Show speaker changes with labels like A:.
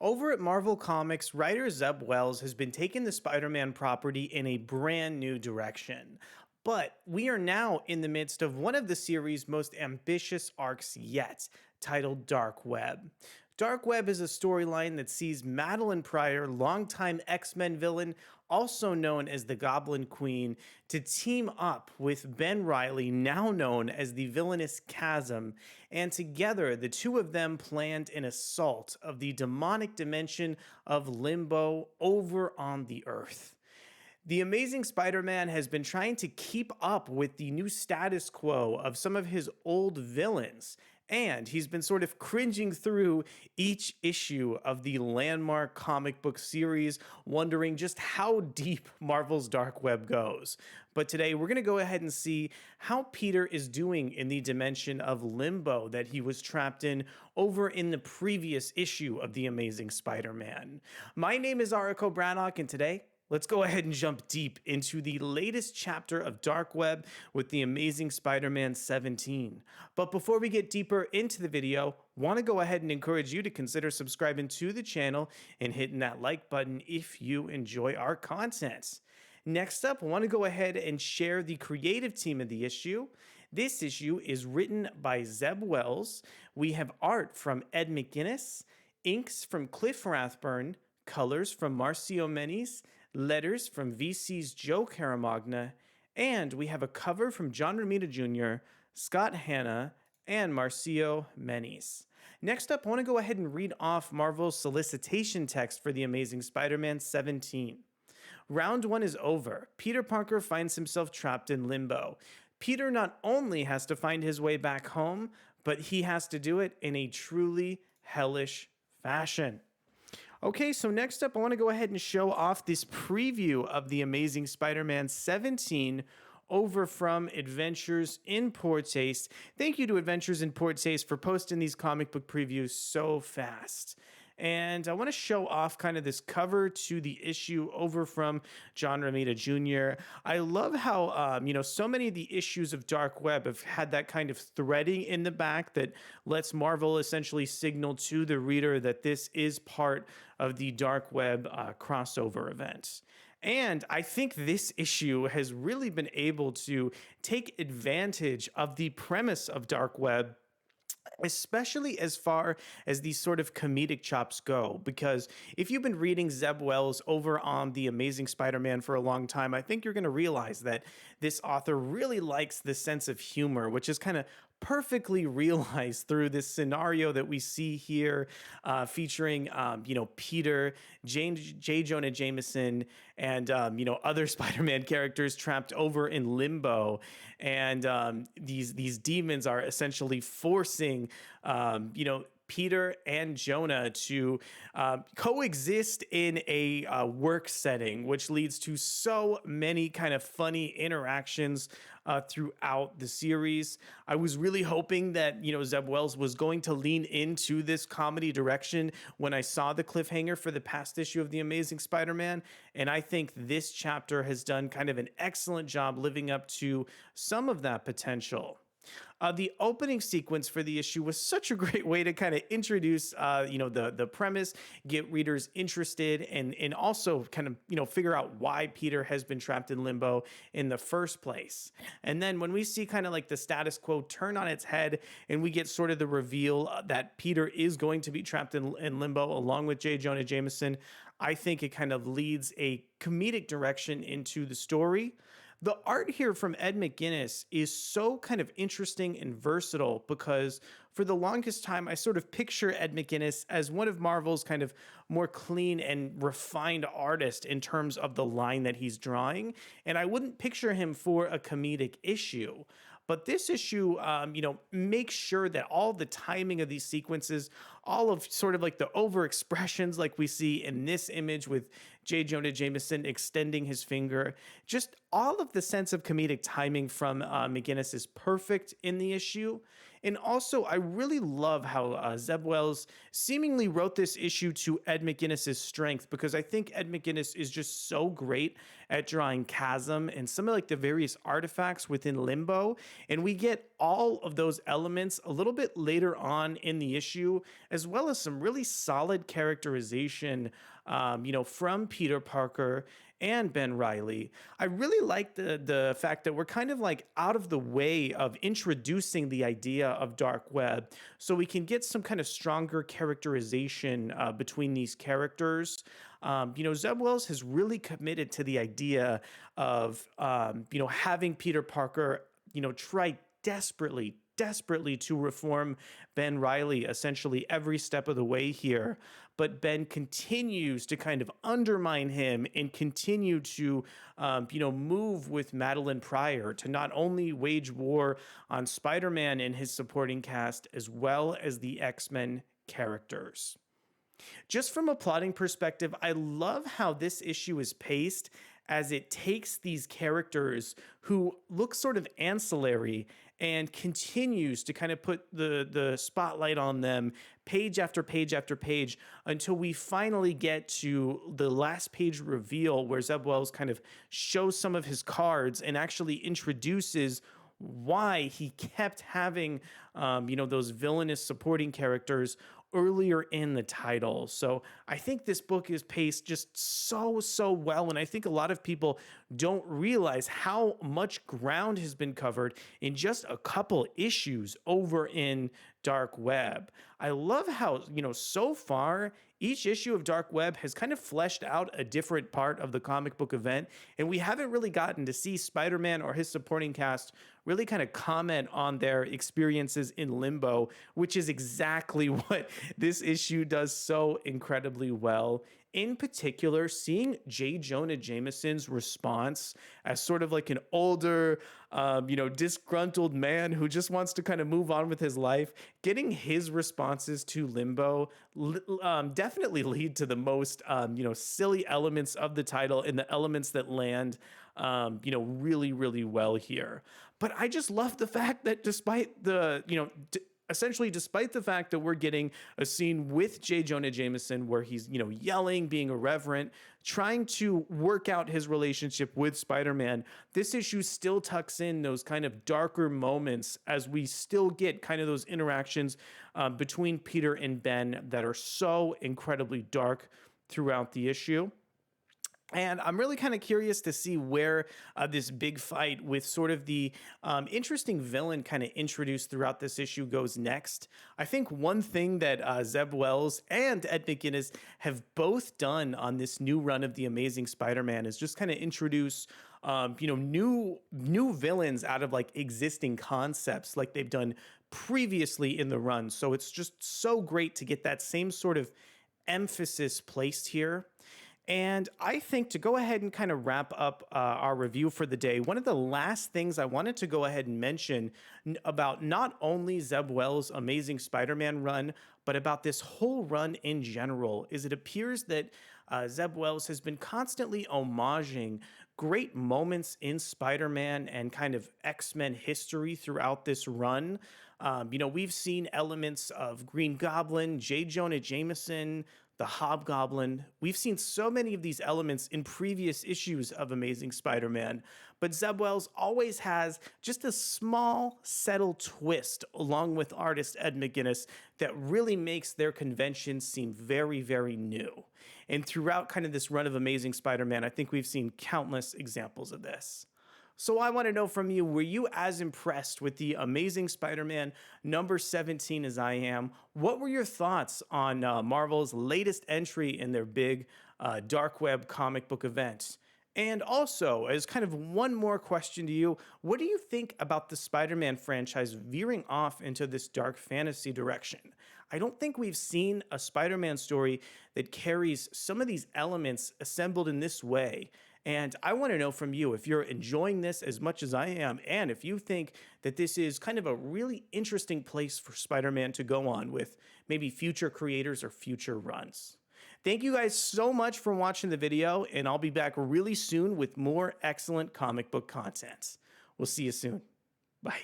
A: Over at Marvel Comics, writer Zeb Wells has been taking the Spider-Man property in a brand new direction. But we are now in the midst of one of the series' most ambitious arcs yet, titled Darkweb. Darkweb is a storyline that sees Madeline Pryor, longtime X-Men villain, also known as the Goblin Queen, to team up with benreilly, now known as the villainous Chasm, and together the two of them planned an assault of the demonic dimension of Limbo over on the Earth. The Amazing Spider-Man has been trying to keep up with the new status quo of some of his old villains, and he's been sort of cringing through each issue of the landmark comic book series, wondering just how deep Marvel's dark web goes. But today we're going to go ahead and see how Peter is doing in the dimension of Limbo that he was trapped in over in the previous issue of The Amazing Spider-Man. My name is Ariko Brannock, and today let's go ahead and jump deep into the latest chapter of Darkweb with The Amazing Spider-Man 17. But before we get deeper into the video, want to go ahead and encourage you to consider subscribing to the channel and hitting that like button if you enjoy our content. Next up, I want to go ahead and share the creative team of the issue. This issue is written by Zeb Wells. We have art from Ed McGuinness, inks from Cliff Rathburn, colors from Marcio Menyz, letters from VC's Joe Caramagna, and we have a cover from John Romita Jr., Scott Hanna, and Marcio Menyz. Next up, I want to go ahead and read off Marvel's solicitation text for The Amazing Spider-Man 17. Round 1 is over. Peter Parker finds himself trapped in Limbo. Peter not only has to find his way back home, but he has to do it in a truly hellish fashion. Okay, so next up, I want to go ahead and show off this preview of The Amazing Spider-Man 17 over from Adventures in Poor Taste. Thank you to Adventures in Poor Taste for posting these comic book previews so fast. And I want to show off kind of this cover to the issue over from John Romita Jr. I love how, so many of the issues of Dark Web have had that kind of threading in the back that lets Marvel essentially signal to the reader that this is part of the Dark Web crossover event. And I think this issue has really been able to take advantage of the premise of Dark Web, especially as far as these sort of comedic chops go, because if you've been reading Zeb Wells over on The Amazing Spider-Man for a long time, I think you're going to realize that this author really likes the sense of humor, which is kind of perfectly realized through this scenario that we see here, featuring, Peter, J. Jonah Jameson, and, other Spider-Man characters trapped over in Limbo. And these demons are essentially forcing, Peter and Jonah to coexist in a work setting, which leads to so many kind of funny interactions throughout the series. I was really hoping that, Zeb Wells was going to lean into this comedy direction when I saw the cliffhanger for the past issue of The Amazing Spider-Man, and I think this chapter has done kind of an excellent job living up to some of that potential. The opening sequence for the issue was such a great way to kind of introduce, the premise, get readers interested, and also kind of, figure out why Peter has been trapped in Limbo in the first place. And then when we see kind of like the status quo turn on its head, and we get sort of the reveal that Peter is going to be trapped in Limbo along with J. Jonah Jameson, I think it kind of leads a comedic direction into the story. The art here from Ed McGuinness is so kind of interesting and versatile because for the longest time, I sort of picture Ed McGuinness as one of Marvel's kind of more clean and refined artists in terms of the line that he's drawing. And I wouldn't picture him for a comedic issue. But this issue, makes sure that all the timing of these sequences, all of sort of like the overexpressions like we see in this image with J. Jonah Jameson extending his finger, just all of the sense of comedic timing from McGuinness is perfect in the issue. And also, I really love how Zeb Wells seemingly wrote this issue to Ed McGuinness's strength, because I think Ed McGuinness is just so great at drawing chasm and some of like the various artifacts within Limbo. And we get all of those elements a little bit later on in the issue, as well as some really solid characterization, from Peter Parker and Ben Reilly. I really like the fact that we're kind of like out of the way of introducing the idea of dark web, so we can get some kind of stronger characterization between these characters. Zeb Wells has really committed to the idea of having Peter Parker try desperately to reform Ben Reilly essentially every step of the way here. But Ben continues to kind of undermine him and continue to, move with Madeline Pryor to not only wage war on Spider Man and his supporting cast, as well as the X-Men characters. Just from a plotting perspective, I love how this issue is paced, as it takes these characters who look sort of ancillary and continues to kind of put the spotlight on them page after page after page, until we finally get to the last page reveal, where Zeb Wells kind of shows some of his cards and actually introduces why he kept having those villainous supporting characters earlier in the title. So I think this book is paced just so well, and I think a lot of people don't realize how much ground has been covered in just a couple issues over in Dark Web. I love how, so far each issue of Dark Web has kind of fleshed out a different part of the comic book event, and we haven't really gotten to see Spider-Man or his supporting cast really kind of comment on their experiences in Limbo, which is exactly what this issue does so incredibly well. In particular, seeing J. Jonah Jameson's response as sort of like an older, disgruntled man who just wants to kind of move on with his life, getting his responses to Limbo definitely lead to the most, silly elements of the title and the elements that land, really well here. But I just love the fact that despite the, essentially, despite the fact that we're getting a scene with J. Jonah Jameson where he's, yelling, being irreverent, trying to work out his relationship with Spider-Man, this issue still tucks in those kind of darker moments, as we still get kind of those interactions between Peter and Ben that are so incredibly dark throughout the issue. And I'm really kind of curious to see where this big fight with sort of the interesting villain kind of introduced throughout this issue goes next. I think one thing that Zeb Wells and Ed McGuinness have both done on this new run of The Amazing Spider-Man is just kind of introduce new villains out of like existing concepts, like they've done previously in the run. So it's just so great to get that same sort of emphasis placed here. And I think to go ahead and kind of wrap up our review for the day, one of the last things I wanted to go ahead and mention about not only Zeb Wells' Amazing Spider-Man run, but about this whole run in general, is it appears that Zeb Wells has been constantly homaging great moments in Spider-Man and kind of X-Men history throughout this run. We've seen elements of Green Goblin, J. Jonah Jameson, the Hobgoblin. We've seen so many of these elements in previous issues of Amazing Spider-Man, but Zeb Wells always has just a small, subtle twist along with artist Ed McGuinness that really makes their conventions seem very new. And throughout kind of this run of Amazing Spider-Man, I think we've seen countless examples of this. So I want to know from you, were you as impressed with the Amazing Spider-Man number 17 as I am? What were your thoughts on Marvel's latest entry in their big dark web comic book event? And also, as kind of one more question to you, what do you think about the Spider-Man franchise veering off into this dark fantasy direction? I don't think we've seen a Spider-Man story that carries some of these elements assembled in this way. And I want to know from you if you're enjoying this as much as I am, and if you think that this is kind of a really interesting place for Spider-Man to go on with maybe future creators or future runs. Thank you guys so much for watching the video, and I'll be back really soon with more excellent comic book content. We'll see you soon. Bye.